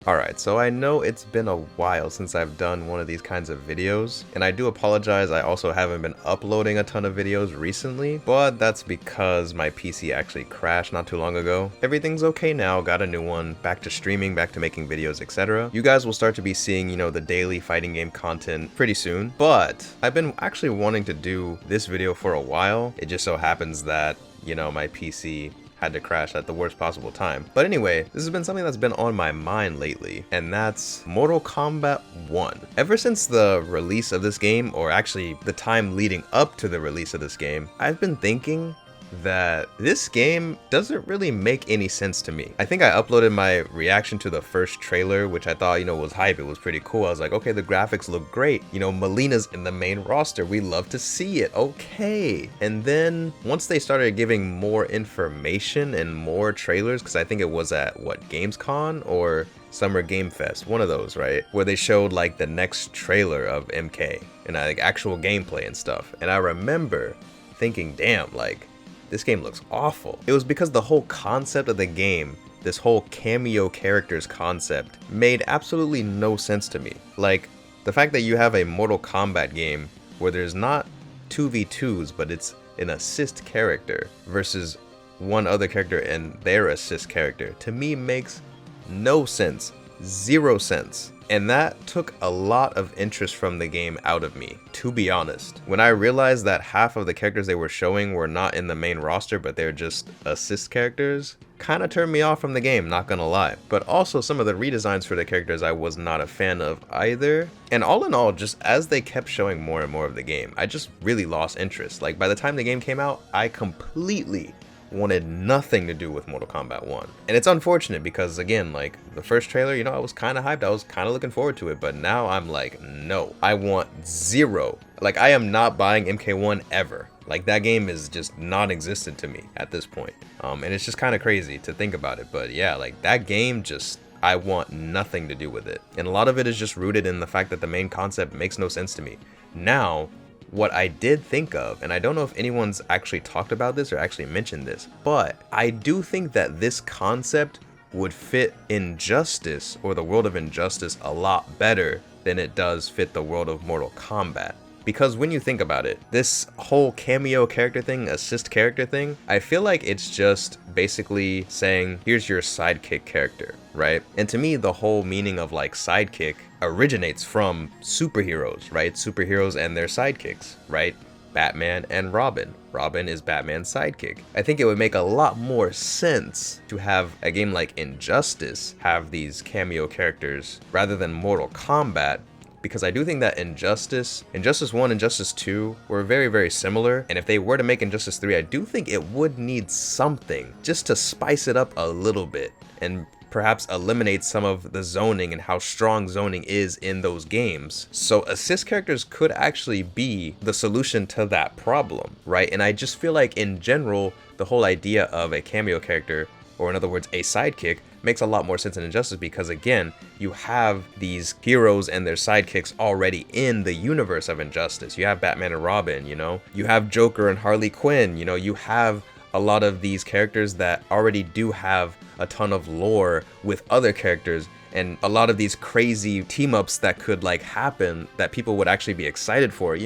Alright, so I know it's been a while since I've done one of these kinds of videos, and I do apologize, I also haven't been uploading a ton of videos recently, but that's because my PC actually crashed not too long ago. Everything's okay now, got a new one, back to streaming, back to making videos, etc. You guys will start to be seeing, the daily fighting game content pretty soon, but I've been actually wanting to do this video for a while. It just so happens that, my PC had to crash at the worst possible time. But anyway, this has been something that's been on my mind lately, and that's Mortal Kombat 1. Ever since the release of this game, or actually the time leading up to the release of this game, I've been thinking that this game doesn't really make any sense to me. I think I uploaded my reaction to the first trailer, which I thought, was hype. It was pretty cool. I was like, okay, the graphics look great. Melina's in the main roster. We love to see it. Okay. And then once they started giving more information and more trailers, because I think it was at Gamescom or Summer Game Fest, one of those, right? Where they showed like the next trailer of MK and like actual gameplay and stuff. And I remember thinking, damn, like, this game looks awful. It was because the whole concept of the game, this whole cameo characters concept, made absolutely no sense to me. Like, the fact that you have a Mortal Kombat game where there's not 2v2s, but it's an assist character versus one other character and their assist character, to me makes no sense. Zero sense. And that took a lot of interest from the game out of me, to be honest. When I realized that half of the characters they were showing were not in the main roster, but they're just assist characters, kind of turned me off from the game, not gonna lie. But also some of the redesigns for the characters I was not a fan of either. And all in all, just as they kept showing more and more of the game, I just really lost interest. Like, by the time the game came out, I completely wanted nothing to do with Mortal Kombat 1. And it's unfortunate because, again, like, the first trailer, I was kind of hyped, I was kind of looking forward to it, but now I'm like, no, I want zero. Like, I am not buying MK1 ever. Like, that game is just non-existent to me at this point. And it's just kind of crazy to think about it, but yeah, like, that game just, I want nothing to do with it. And a lot of it is just rooted in the fact that the main concept makes no sense to me. Now, what I did think of, and I don't know if anyone's actually talked about this or actually mentioned this, but I do think that this concept would fit Injustice, or the world of Injustice, a lot better than it does fit the world of Mortal Kombat. Because when you think about it, this whole cameo character thing, assist character thing, I feel like it's just basically saying, here's your sidekick character, right? And to me, the whole meaning of like sidekick originates from superheroes, right? Superheroes and their sidekicks, right? Batman and Robin. Robin is Batman's sidekick. I think it would make a lot more sense to have a game like Injustice have these cameo characters rather than Mortal Kombat, because I do think that Injustice 1, Injustice 2 were very, very similar. And if they were to make Injustice 3, I do think it would need something just to spice it up a little bit and perhaps eliminate some of the zoning and how strong zoning is in those games. So assist characters could actually be the solution to that problem, right? And I just feel like in general, the whole idea of a cameo character, or in other words, a sidekick, makes a lot more sense in Injustice because, again, you have these heroes and their sidekicks already in the universe of Injustice. You have Batman and Robin, you have Joker and Harley Quinn, you have a lot of these characters that already do have a ton of lore with other characters, and a lot of these crazy team-ups that could like happen that people would actually be excited for,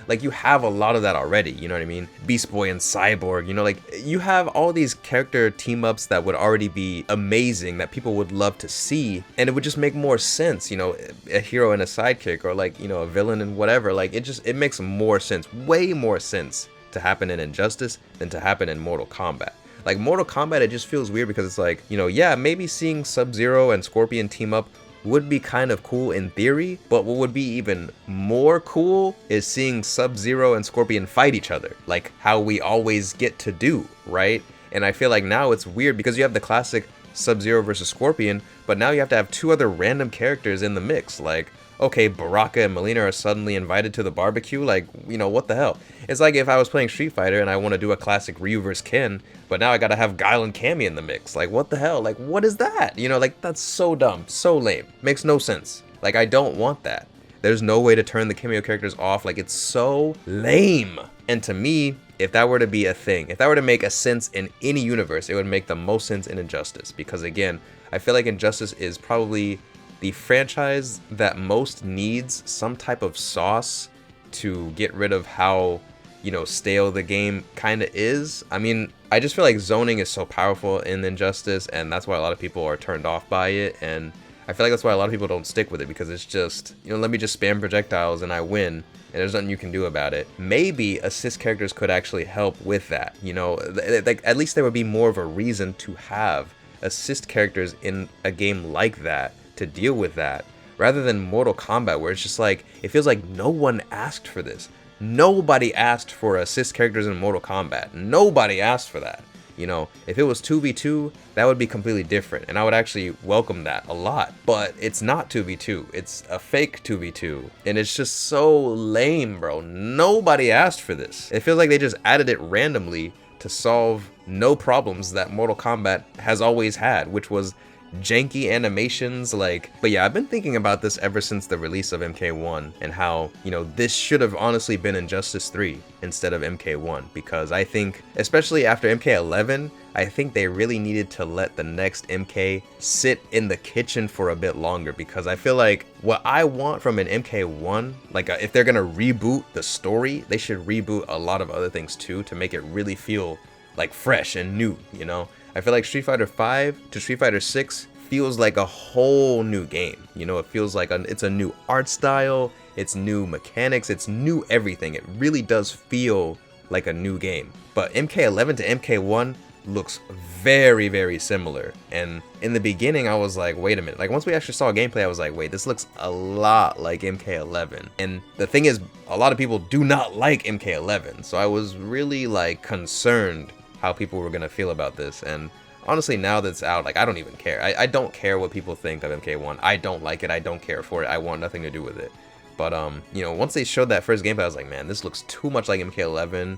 like you have a lot of that already, you know what I mean? Beast Boy and Cyborg, like you have all these character team-ups that would already be amazing that people would love to see, and it would just make more sense, a hero and a sidekick, or like, a villain and whatever. Like it makes more sense, way more sense to happen in Injustice than to happen in Mortal Kombat. Like Mortal Kombat, it just feels weird because it's like, yeah, maybe seeing Sub-Zero and Scorpion team up would be kind of cool in theory, but what would be even more cool is seeing Sub-Zero and Scorpion fight each other, like how we always get to do, right? And I feel like now it's weird because you have the classic Sub-Zero versus Scorpion, but now you have to have two other random characters in the mix, like, okay, Baraka and Melina are suddenly invited to the barbecue, like, what the hell? It's like if I was playing Street Fighter and I want to do a classic Ryu vs. Ken, but now I gotta have Guile and Cammy in the mix. Like, what the hell? Like, what is that? Like, that's so dumb, so lame, makes no sense. Like, I don't want that. There's no way to turn the cameo characters off, like, it's so lame. And to me, if that were to be a thing, if that were to make a sense in any universe, it would make the most sense in Injustice, because again, I feel like Injustice is probably the franchise that most needs some type of sauce to get rid of how, you know, stale the game kind of is. I mean, I just feel like zoning is so powerful in Injustice, and that's why a lot of people are turned off by it, and I feel like that's why a lot of people don't stick with it, because it's just, you know, let me just spam projectiles and I win, and there's nothing you can do about it. Maybe assist characters could actually help with that, you know, like at least there would be more of a reason to have assist characters in a game like that to deal with that, rather than Mortal Kombat, where it's just like, it feels like no one asked for this. Nobody asked for assist characters in Mortal Kombat. Nobody asked for that. You know, if it was 2v2, that would be completely different, and I would actually welcome that a lot. But it's not 2v2, it's a fake 2v2, and it's just so lame, bro. Nobody asked for this. It feels like they just added it randomly to solve no problems that Mortal Kombat has always had, which was janky animations, like. But yeah, I've been thinking about this ever since the release of MK1, and how, you know, this should have honestly been Injustice 3 instead of MK1, because I think, especially after MK11, I think they really needed to let the next MK sit in the kitchen for a bit longer, because I feel like what I want from an MK1, like if they're gonna reboot the story, they should reboot a lot of other things too, to make it really feel like fresh and new, you know? I feel like Street Fighter 5 to Street Fighter 6 feels like a whole new game. You know, it feels like it's a new art style, it's new mechanics, it's new everything. It really does feel like a new game. But MK11 to MK1 looks very, very similar. And in the beginning, I was like, wait a minute. Like, once we actually saw gameplay, I was like, wait, this looks a lot like MK11. And the thing is, a lot of people do not like MK11. So I was really, like, concerned how people were gonna feel about this. And honestly, now that it's out, like, I don't even care. I don't care what people think of MK1. I don't like it. I don't care for it. I want nothing to do with it. But you know, once they showed that first gameplay, I was like, man, this looks too much like MK11.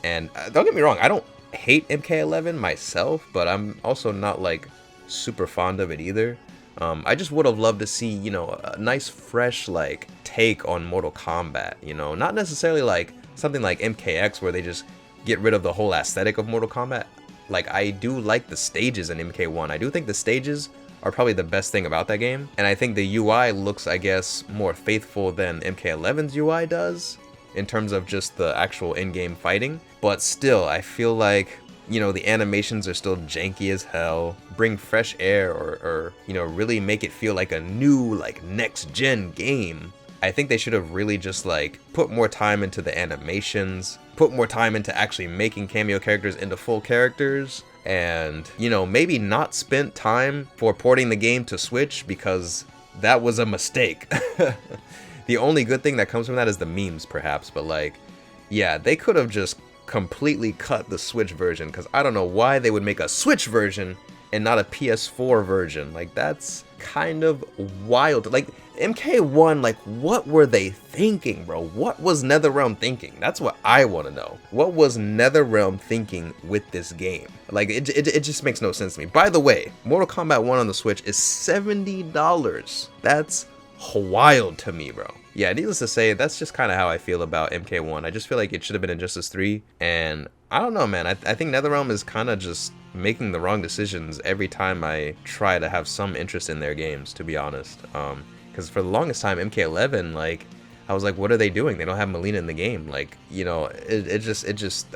And don't get me wrong, I don't hate MK11 myself, but I'm also not like super fond of it either. I just would have loved to see, you know, a nice fresh like take on Mortal Kombat, you know, not necessarily like something like MKX where they just get rid of the whole aesthetic of Mortal Kombat. Like, I do like the stages in MK1. I do think the stages are probably the best thing about that game, and I think the UI looks, I guess, more faithful than MK11's UI does in terms of just the actual in-game fighting. But still, I feel like, you know, the animations are still janky as hell. Bring fresh air, or you know, really make it feel like a new, like, next-gen game. I think they should have really just like put more time into the animations, put more time into actually making cameo characters into full characters, and, you know, maybe not spent time for porting the game to Switch, because that was a mistake. The only good thing that comes from that is the memes, perhaps, but like, yeah, they could have just completely cut the Switch version, because I don't know why they would make a Switch version and not a PS4 version. Like, that's kind of wild. Like, MK1, like, what were they thinking, bro? What was NetherRealm thinking? That's what I want to know. What was NetherRealm thinking with this game? Like, it just makes no sense to me. By the way, Mortal Kombat 1 on the Switch is $70. That's wild to me, bro. Yeah, needless to say, that's just kind of how I feel about MK1. I just feel like it should have been Injustice 3, and I don't know, man. I think NetherRealm is kind of just making the wrong decisions every time I try to have some interest in their games, to be honest. Because for the longest time, MK11, like, I was like, what are they doing? They don't have Melina in the game. Like, you know, it just,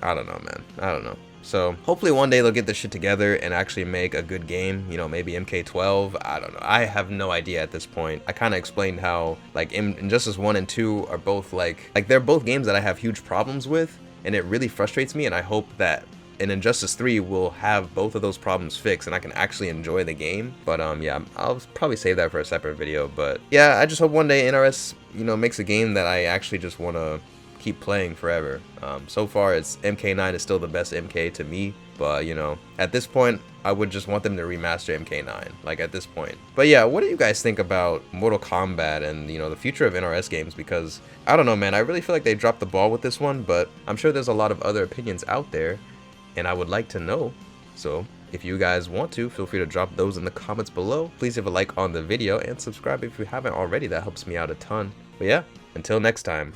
I don't know, man. I don't know. So hopefully one day they'll get this shit together and actually make a good game, you know, maybe MK12, I don't know. I have no idea at this point. I kind of explained how, like, Injustice 1 and 2 are both, like, they're both games that I have huge problems with, and it really frustrates me, and I hope that in Injustice 3 will have both of those problems fixed and I can actually enjoy the game. But yeah, I'll probably save that for a separate video. But yeah, I just hope one day NRS, you know, makes a game that I actually just want to keep playing forever. So far, it's MK9 is still the best MK to me, but you know, at this point, I would just want them to remaster MK9, like, at this point. But yeah, what do you guys think about Mortal Kombat and, you know, the future of NRS games? Because I don't know, man, I really feel like they dropped the ball with this one, but I'm sure there's a lot of other opinions out there, and I would like to know. So if you guys want to, feel free to drop those in the comments below. Please leave a like on the video and subscribe if you haven't already. That helps me out a ton. But yeah, until next time.